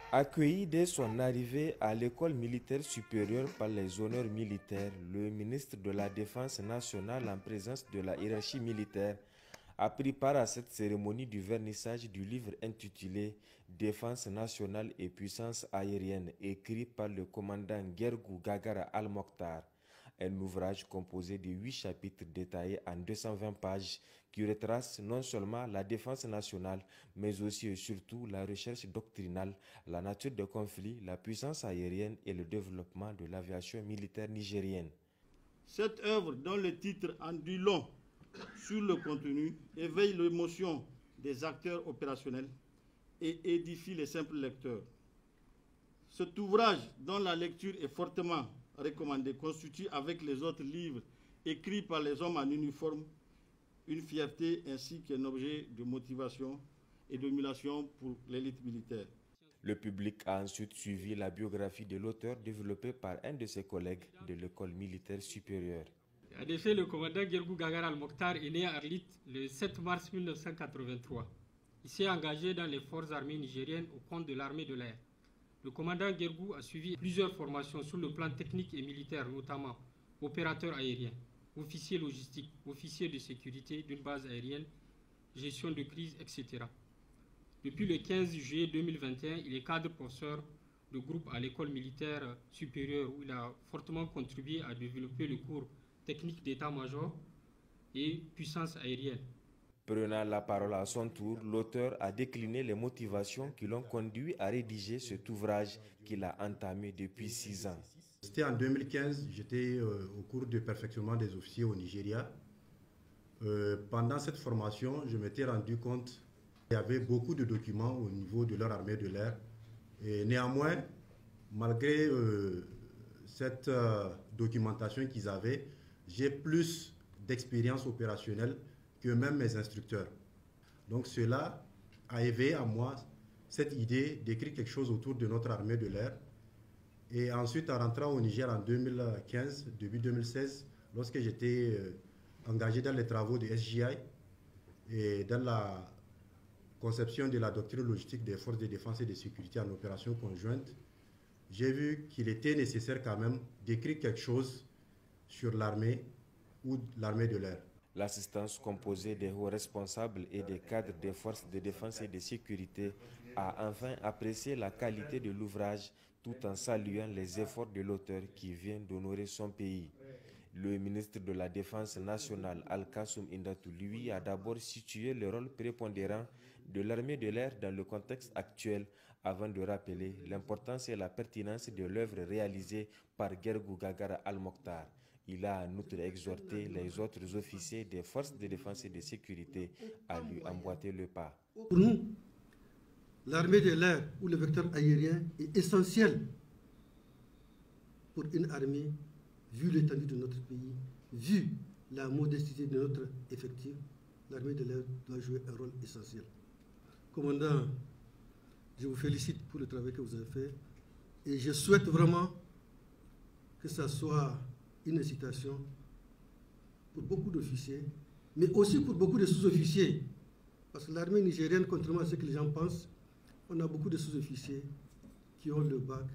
Accueilli dès son arrivée à l'école militaire supérieure par les honneurs militaires, le ministre de la Défense nationale en présence de la hiérarchie militaire a pris part à cette cérémonie du vernissage du livre intitulé Défense nationale et puissance aérienne, écrit par le commandant Gergou Gagara Al-Mokhtar. Un ouvrage composé de 8 chapitres détaillés en 220 pages qui retrace non seulement la défense nationale, mais aussi et surtout la recherche doctrinale, la nature des conflits, la puissance aérienne et le développement de l'aviation militaire nigérienne. Cette œuvre, dont le titre en dit long sur le contenu, éveille l'émotion des acteurs opérationnels et édifie les simples lecteurs. Cet ouvrage, dont la lecture est fortement recommandée, constitue avec les autres livres écrits par les hommes en uniforme une fierté ainsi qu'un objet de motivation et d'émulation pour l'élite militaire. Le public a ensuite suivi la biographie de l'auteur développée par un de ses collègues de l'école militaire supérieure. En effet, le commandant Gergou Gagara Al-Mokhtar est né à Arlit le 7 mars 1983. Il s'est engagé dans les forces armées nigériennes au compte de l'armée de l'air. Le commandant Gergou a suivi plusieurs formations sur le plan technique et militaire, notamment opérateur aérien, officier logistique, officier de sécurité d'une base aérienne, gestion de crise, etc. Depuis le 15 juillet 2021, il est cadre professeur de groupe à l'école militaire supérieure où il a fortement contribué à développer le cours technique d'état-major et puissance aérienne. Prenant la parole à son tour, l'auteur a décliné les motivations qui l'ont conduit à rédiger cet ouvrage qu'il a entamé depuis 6 ans. C'était en 2015, j'étais au cours de perfectionnement des officiers au Nigeria. Pendant cette formation, je m'étais rendu compte qu'il y avait beaucoup de documents au niveau de leur armée de l'air. Et néanmoins, malgré cette documentation qu'ils avaient, j'ai plus d'expérience opérationnelle que même mes instructeurs. Donc cela a éveillé à moi cette idée d'écrire quelque chose autour de notre armée de l'air. Et ensuite, en rentrant au Niger en 2015, début 2016, lorsque j'étais engagé dans les travaux de SGI et dans la conception de la doctrine logistique des forces de défense et de sécurité en opération conjointe, j'ai vu qu'il était nécessaire quand même d'écrire quelque chose sur l'armée ou l'armée de l'air. L'assistance composée des hauts responsables et des cadres des forces de défense et de sécurité a enfin apprécié la qualité de l'ouvrage tout en saluant les efforts de l'auteur qui vient d'honorer son pays. Le ministre de la Défense nationale, Al-Kassoum Indatou, lui, a d'abord situé le rôle prépondérant de l'armée de l'air dans le contexte actuel avant de rappeler l'importance et la pertinence de l'œuvre réalisée par Gergou Gagara Al-Mokhtar. Il a en outre exhorté les autres officiers des forces de défense et de sécurité à lui emboîter le pas. Pour nous, l'armée de l'air ou le vecteur aérien est essentiel pour une armée, vu l'étendue de notre pays, vu la modestie de notre effectif. L'armée de l'air doit jouer un rôle essentiel. Commandant, je vous félicite pour le travail que vous avez fait et je souhaite vraiment que ça soit une incitation pour beaucoup d'officiers, mais aussi pour beaucoup de sous-officiers. Parce que l'armée nigérienne, contrairement à ce que les gens pensent, on a beaucoup de sous-officiers qui ont le bac,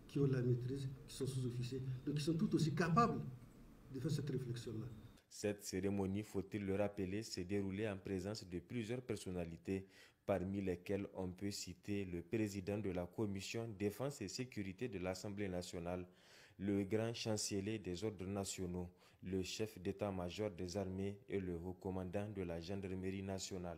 qui ont la maîtrise, qui sont sous-officiers, donc ils sont tout aussi capables de faire cette réflexion-là. Cette cérémonie, faut-il le rappeler, s'est déroulée en présence de plusieurs personnalités, parmi lesquelles on peut citer le président de la Commission Défense et Sécurité de l'Assemblée nationale, le grand chancelier des ordres nationaux, le chef d'état-major des armées et le haut commandant de la gendarmerie nationale.